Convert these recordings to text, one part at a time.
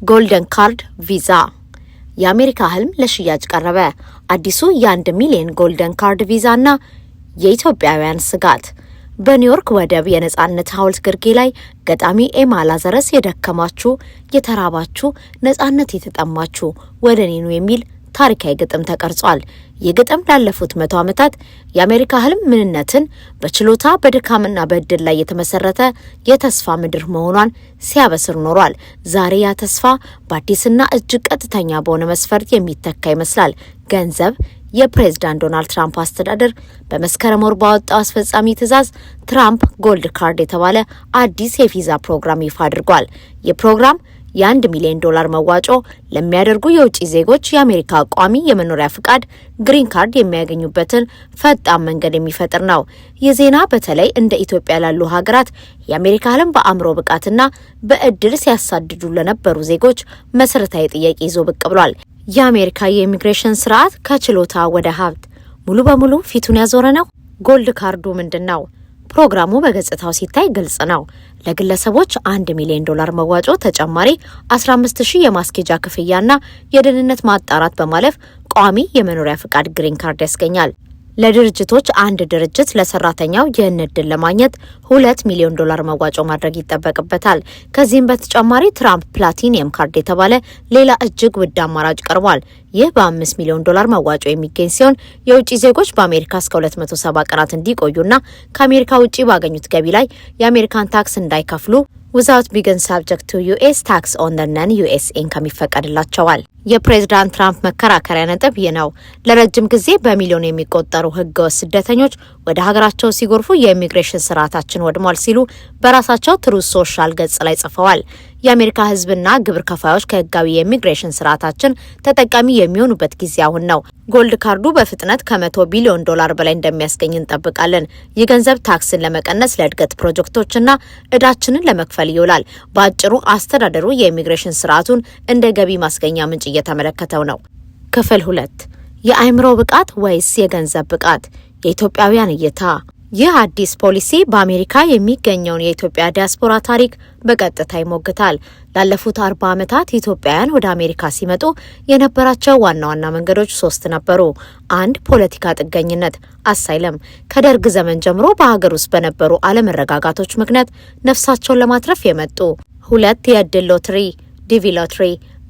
ጎልደን ካርድ ቪዛ የአሜሪካ ህልም ለሽያጭ ቀረበ። አዲሱ የ1 ሚሊዮን ጎልደን ካርድ ቪዛና የኢትዮጵያውያን ስጋት። በኒውዮርክ ወደብ የነጻነት ሐውልት ግርጌ ላይ ገጣሚ ኤማ ላዘረስ የደከማችሁ የተራባችሁ ነጻነት የተጠማችሁ ወደ እኔ ኑ የሚል ታሪካዊ ግጥም ተቀርጿል። የግጥም ላለፉት 100 ዓመታት የአሜሪካ ህልም ምንነትን በችሎታ በድካምና በእድል ላይ የተመሰረተ የተስፋ ምድር መሆኗን ሲያበስር ኖሯል። ዛሬ ያ ተስፋ በአዲስና እጅግ ቀጥተኛ በሆነ መስፈርት የሚተካ ይመስላል። ገንዘብ። የፕሬዝዳንት ዶናልድ ትራምፕ አስተዳደር በመስከረም ወር ባወጣው አስፈጻሚ ትዕዛዝ ትራምፕ ጎልድ ካርድ የተባለ አዲስ የቪዛ ፕሮግራም ይፋ አድርጓል። የፕሮግራም የ1 ሚሊዮን ዶላር መዋጮ ለሚያደርጉ የውጭ ዜጎች የአሜሪካ ቋሚ የመኖሪያ ፍቃድ ግሪን ካርድ የሚያገኙበትን ፈጣን መንገድ የሚፈጥር ነው። የዜና በተለይ እንደ ኢትዮጵያ ላሉ ሀገራት የአሜሪካ ህልም በአእምሮ ብቃትና በእድል ሲያሳድዱ ለነበሩ ዜጎች መሰረታዊ ጥያቄ ይዞ ብቅ ብሏል። የአሜሪካ የኢሚግሬሽን ስርዓት ከችሎታ ወደ ሀብት ሙሉ በሙሉ ፊቱን ያዞረ ነው። ጎልድ ካርዱ ምንድነው? ፕሮግራሙ በገጽታው ሲታይ ግልጽ ነው። ለግለሰቦች 1 ሚሊዮን ዶላር መዋጮ ተጨማሪ 15000 የማስኬጃ ክፍያና የደህንነት ማጣራት በማለፍ ቋሚ የመኖሪያ ፍቃድ ግሪን ካርድ ያስገኛል። ለድርጅቶች አንድ ድርጅት ለሰራተኛው ይህን እድል ለማግኘት 2 ሚሊዮን ዶላር መዋጮ ማድረግ ይጠበቅበታል። ከዚህም በተጨማሪ ትራምፕ ፕላቲኒየም ካርድ የተባለ ሌላ እጅግ ውድ አማራጭ ቀርቧል። ይህ በ5 ሚሊዮን ዶላር መዋጮ የሚገኝ ሲሆን የውጭ ዜጎች በአሜሪካ እስከ 270 ቀናት እንዲቆዩና ከአሜሪካ ውጪ ባገኙት ገቢ ላይ የአሜሪካን ታክስ እንዳይከፍሉ without being subject to US tax on the non-US income ይፈቀድላቸዋል። የፕሬዝዳንት ትራምፕ መከራከሪያ ነጥብ ይህ ነው። ለረጅም ጊዜ በሚሊዮን የሚቆጠሩ ህገወጥ ስደተኞች ወደ ሀገራቸው ሲጎርፉ የኢሚግሬሽን ስርዓታችን ወድሟል ሲሉ በራሳቸው ትሩዝ ሶሻል ገጽ ላይ ጽፈዋል። የአሜሪካ ህዝብና ግብር ከፋዮች ከህጋዊ የኢሚግሬሽን ስርዓታችን ተጠቃሚ የሚሆኑበት ጊዜ አሁን ነው። ጎልድ ካርዱ በፍጥነት ከ100 ቢሊዮን ዶላር በላይ እንደሚያስገኝ እንጠብቃለን። ይህ ገንዘብ ታክስን ለመቀነስ፣ ለእድገት ፕሮጀክቶችና እዳችንን ለመክፈል ይውላል። በአጭሩ አስተዳደሩ የኢሚግሬሽን ስርዓቱን እንደ ገቢ ማስገኛ ምንጭ እየተመለከተው ነው። ክፍል 2 የአእምሮ ብቃት ወይስ የገንዘብ ብቃት? የኢትዮጵያውያን እይታ። ይህ አዲስ ፖሊሲ በአሜሪካ የሚገኘውን የኢትዮጵያ ዲያስፖራ ታሪክ በቀጥታ ይሞግታል። ላለፉት 40 ዓመታት ኢትዮጵያውያን ወደ አሜሪካ ሲመጡ የነበራቸው ዋና ዋና መንገዶች 3 ነበሩ። 1 ፖለቲካ ጥገኝነት አሳይለም። ከደርግ ዘመን ጀምሮ በሀገር ውስጥ በነበሩ አለመረጋጋቶች ምክንያት ነፍሳቸውን ለማትረፍ የመጡ። 2 የእድል ሎተሪ ዲቪ ሎተሪ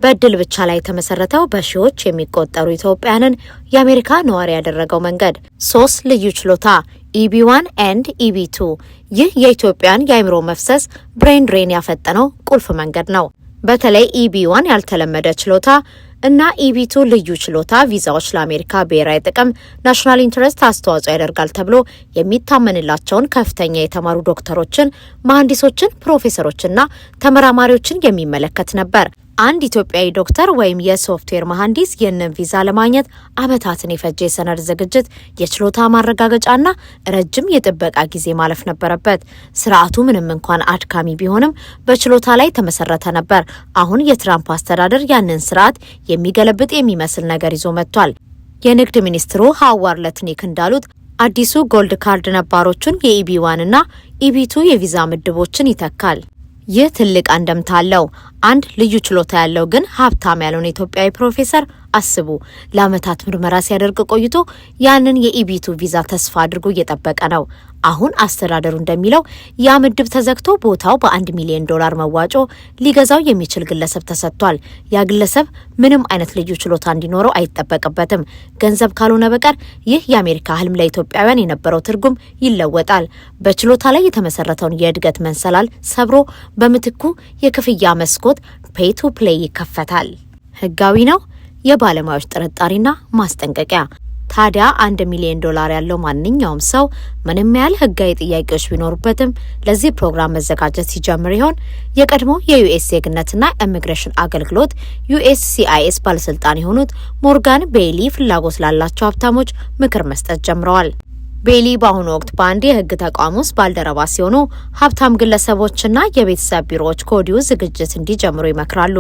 በእድል ብቻ ላይ የተመሰረተው በሺዎች የሚቆጠሩ ኢትዮጵያውያንን የአሜሪካ ነዋሪ ያደረገው መንገድ። 3 ልዩ ችሎታ EB1 and EB2 ይህ የኢትዮጵያን የአእምሮ መፍሰስ ብሬን ድሬን ያፈጠነው ቁልፍ መንገድ ነው። በተለይ EB1 ያልተለመደ ችሎታ እና EB2 ልዩ ችሎታ ቪዛዎች ለአሜሪካ ብሔራዊ ጥቅም ናሽናል ኢንተረስት አስተዋጽኦ ያደርጋል ተብሎ የሚታመንላቸውን ከፍተኛ የተማሩ ዶክተሮችን፣ መሐንዲሶችን፣ ፕሮፌሰሮችና ተመራማሪዎችን የሚመለከት ነበር። አንድ ኢትዮጵያዊ ዶክተር ወይም የሶፍትዌር መሐንዲስ ይህንን ቪዛ ለማግኘት ዓመታትን የፈጀ የሰነድ ዝግጅት፣ የችሎታ ማረጋገጫና ረጅም የጥበቃ ጊዜ ማለፍ ነበረበት። ስርዓቱ ምንም እንኳን አድካሚ ቢሆንም በችሎታ ላይ ተመሰረተ ነበር። አሁን የትራምፕ አስተዳደር ያንን ስርዓት የሚገለብጥ የሚመስል ነገር ይዞ መጥቷል። የንግድ ሚኒስትሩ ሃዋርድ ለትኒክ እንዳሉት አዲሱ ጎልድ ካርድ ነባሮቹን የኢቢ1 እና ኢቢ2 የቪዛ ምድቦችን ይተካል። ይህ ትልቅ አንደምታ አለው። አንድ ልዩ ችሎታ ያለው ግን ሀብታም ያልሆነ ኢትዮጵያዊ ፕሮፌሰር አስቡ፣ ለአመታት ምርመራ ሲያደርግ ቆይቶ ያንን የኢቢ2 ቪዛ ተስፋ አድርጎ እየጠበቀ ነው። አሁን አስተዳደሩ እንደሚለው ያ ምድብ ተዘግቶ ቦታው በ1 ሚሊዮን ዶላር መዋጮ ሊገዛው የሚችል ግለሰብ ተሰጥቷል። ያ ግለሰብ ምንም አይነት ልዩ ችሎታ እንዲኖረው አይጠበቅበትም። ገንዘብ ካልሆነ በቀር ይህ የአሜሪካ ህልም ለኢትዮጵያውያን የነበረው ትርጉም ይለወጣል። በችሎታ ላይ የተመሰረተውን የእድገት መንሰላል ሰብሮ በምትኩ የክፍያ መስኮት ፔይ ቱ ፕሌይ ይከፈታል። ህጋዊ ነው? የባለሙያዎች ጥርጣሬና ማስጠንቀቂያ። ታዲያ 1 ሚሊዮን ዶላር ያለው ማንኛውም ሰው ምንም ያህል ህጋዊ ጥያቄዎች ቢኖሩበትም ለዚህ ፕሮግራም መዘጋጀት ሲጀምር ይሆን? የቀድሞ የዩኤስ ዜግነትና ኢሚግሬሽን አገልግሎት USCIS ባለስልጣን የሆኑት ሞርጋን ቤይሊ ፍላጎት ላላቸው ሀብታሞች ምክር መስጠት ጀምረዋል። ቤሊ በአሁኑ ወቅት በአንድ የህግ ተቋም ውስጥ ባልደረባ ሲሆኑ ሀብታም ግለሰቦችና የቤተሰብ ቢሮዎች ከወዲሁ ዝግጅት እንዲጀምሩ ይመክራሉ።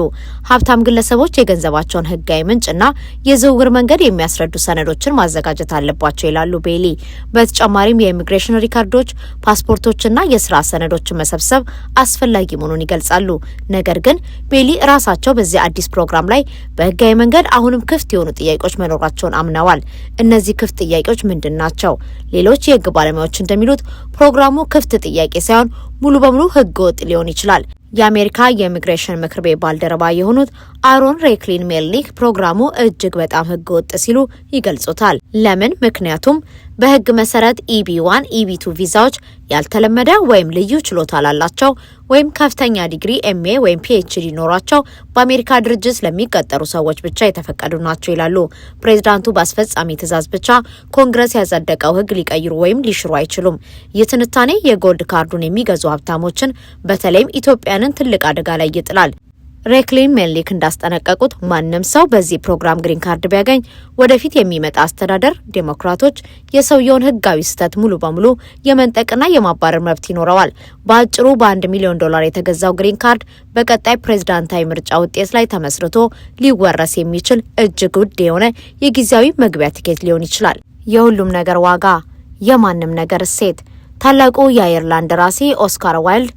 ሀብታም ግለሰቦች የገንዘባቸውን ህጋዊ ምንጭና የዝውውር መንገድ የሚያስረዱ ሰነዶችን ማዘጋጀት አለባቸው ይላሉ ቤሊ። በተጨማሪም የኢሚግሬሽን ሪካርዶች፣ ፓስፖርቶችና የስራ ሰነዶችን መሰብሰብ አስፈላጊ መሆኑን ይገልጻሉ። ነገር ግን ቤሊ ራሳቸው በዚህ አዲስ ፕሮግራም ላይ በህጋዊ መንገድ አሁንም ክፍት የሆኑ ጥያቄዎች መኖራቸውን አምነዋል። እነዚህ ክፍት ጥያቄዎች ምንድን ናቸው? ሌሎች የህግ ባለሙያዎች እንደሚሉት ፕሮግራሙ ክፍት ጥያቄ ሳይሆን ሙሉ በሙሉ ህገ ወጥ ሊሆን ይችላል። የአሜሪካ የኢሚግሬሽን ምክር ቤት ባልደረባ የሆኑት አሮን ሬክሊን ሜልኒክ ፕሮግራሙ እጅግ በጣም ህገ ወጥ ሲሉ ይገልጹታል። ለምን? ምክንያቱም በህግ መሰረት EB1 EB2 ቪዛዎች ያልተለመደ ወይም ልዩ ችሎታ ላላቸው ወይም ከፍተኛ ዲግሪ MA ወይም PhD ኖሯቸው በአሜሪካ ድርጅት ለሚቀጠሩ ሰዎች ብቻ የተፈቀዱ ናቸው ይላሉ። ፕሬዝዳንቱ በአስፈጻሚ ትዕዛዝ ብቻ ኮንግረስ ያጸደቀው ህግ ሊቀይሩ ወይም ሊሽሩ አይችሉም። ይህ ትንታኔ የጎልድ ካርዱን የሚገዙ ሀብታሞችን በተለይም ኢትዮጵያንን ትልቅ አደጋ ላይ ይጥላል። ሬክሊን ሜልኒክ እንዳስጠነቀቁት ማንም ሰው በዚህ ፕሮግራም ግሪን ካርድ ቢያገኝ ወደፊት የሚመጣ አስተዳደር ዴሞክራቶች የሰውየውን ህጋዊ ስህተት ሙሉ በሙሉ የመንጠቅና የማባረር መብት ይኖረዋል። በአጭሩ $1 ሚሊዮን የተገዛው ግሪን ካርድ በቀጣይ ፕሬዝዳንታዊ ምርጫ ውጤት ላይ ተመስርቶ ሊወረስ የሚችል እጅግ ውድ የሆነ የጊዜያዊ መግቢያ ቲኬት ሊሆን ይችላል። የሁሉም ነገር ዋጋ፣ የማንም ነገር እሴት። ታላቁ የአየርላንድ ደራሲ ኦስካር ዋይልድ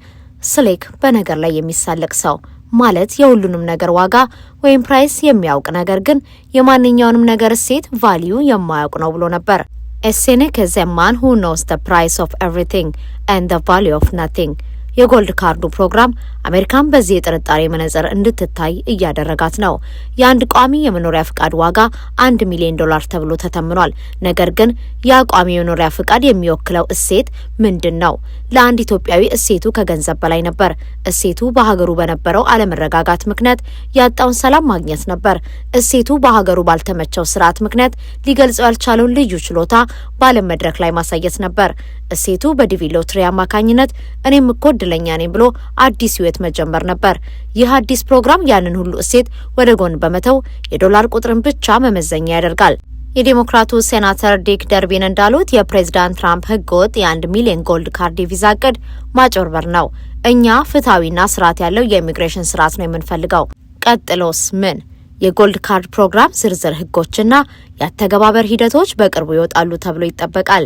ስሌክ በነገር ላይ የሚሳለቅ ሰው ማለት የሁሉንም ነገር ዋጋ ወይም ፕራይስ የሚያውቅ ነገር ግን የማንኛውንም ነገር እሴት ቫልዩ የማያውቅ ነው ብሎ ነበር። A cynic is a man who knows the price of everything and the value of nothing። የጎልድ ካርዱ ፕሮግራም አሜሪካን በዚህ የጥርጣሬ መነጽር እንድትታይ እያደረጋት ነው። የአንድ ቋሚ የመኖሪያ ፍቃድ ዋጋ $1 ሚሊዮን ተብሎ ተተምኗል። ነገር ግን ያ ቋሚ የመኖሪያ ፍቃድ የሚወክለው እሴት ምንድን ነው? ለአንድ ኢትዮጵያዊ እሴቱ ከገንዘብ በላይ ነበር። እሴቱ በሀገሩ በነበረው አለመረጋጋት ምክንያት ያጣውን ሰላም ማግኘት ነበር። እሴቱ በሀገሩ ባልተመቸው ስርዓት ምክንያት ሊገልጸው ያልቻለውን ልዩ ችሎታ በዓለም መድረክ ላይ ማሳየት ነበር። እሴቱ በዲቪ ሎተሪ አማካኝነት እኔም እኮ እድለኛ ነኝ ብሎ አዲስ ህይወት መጀመር ነበር። ይህ አዲስ ፕሮግራም ያንን ሁሉ እሴት ወደ ጎን በመተው የዶላር ቁጥርን ብቻ መመዘኛ ያደርጋል። የዴሞክራቱ ሴናተር ዲክ ደርቢን እንዳሉት የፕሬዝዳንት ትራምፕ ህገወጥ የ1 ሚሊዮን ጎልድ ካርድ ቪዛ እቅድ ማጭበርበር ነው። እኛ ፍትሐዊና ስርዓት ያለው የኢሚግሬሽን ስርዓት ነው የምንፈልገው። ቀጥሎስ ምን? የጎልድ ካርድ ፕሮግራም ዝርዝር ህጎችና የአተገባበር ሂደቶች በቅርቡ ይወጣሉ ተብሎ ይጠበቃል።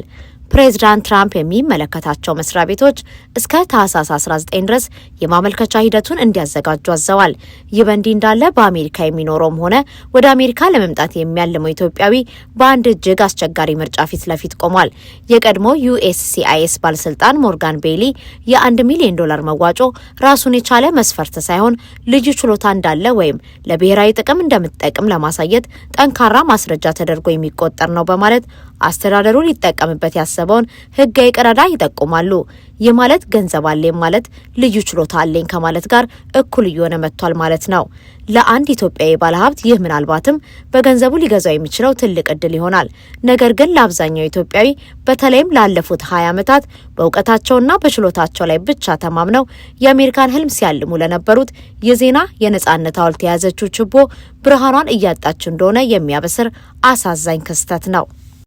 ፕሬዝዳንት ትራምፕ የሚመለከታቸው መስሪያ ቤቶች እስከ ታህሳስ 19 ድረስ የማመልከቻ ሂደቱን እንዲያዘጋጁ አዘዋል። ይህ በእንዲህ እንዳለ በአሜሪካ የሚኖረውም ሆነ ወደ አሜሪካ ለመምጣት የሚያልመው ኢትዮጵያዊ በአንድ እጅግ አስቸጋሪ ምርጫ ፊት ለፊት ቆሟል። የቀድሞ USCIS ባለስልጣን ሞርጋን ቤሊ የ$1 ሚሊዮን መዋጮ ራሱን የቻለ መስፈርት ሳይሆን ልዩ ችሎታ እንዳለ ወይም ለብሔራዊ ጥቅም እንደምትጠቅም ለማሳየት ጠንካራ ማስረጃ ተደርጎ የሚቆጠር ነው በማለት አስተዳደሩ ሊጠቀምበት ያሰበውን ህጋዊ ቀዳዳ ይጠቁማሉ። ይህ ማለት ገንዘብ አለኝ ማለት ልዩ ችሎታ አለኝ ከማለት ጋር እኩል እየሆነ መጥቷል ማለት ነው። ለአንድ ኢትዮጵያዊ ባለሀብት ይህ ምናልባትም በገንዘቡ ሊገዛው የሚችለው ትልቅ እድል ይሆናል። ነገር ግን ለአብዛኛው ኢትዮጵያዊ በተለይም ላለፉት 20 ዓመታት በእውቀታቸውና በችሎታቸው ላይ ብቻ ተማምነው የአሜሪካን ህልም ሲያልሙ ለነበሩት የዜና የነጻነት ሐውልት የያዘችው ችቦ ብርሃኗን እያጣች እንደሆነ የሚያበስር አሳዛኝ ክስተት ነው።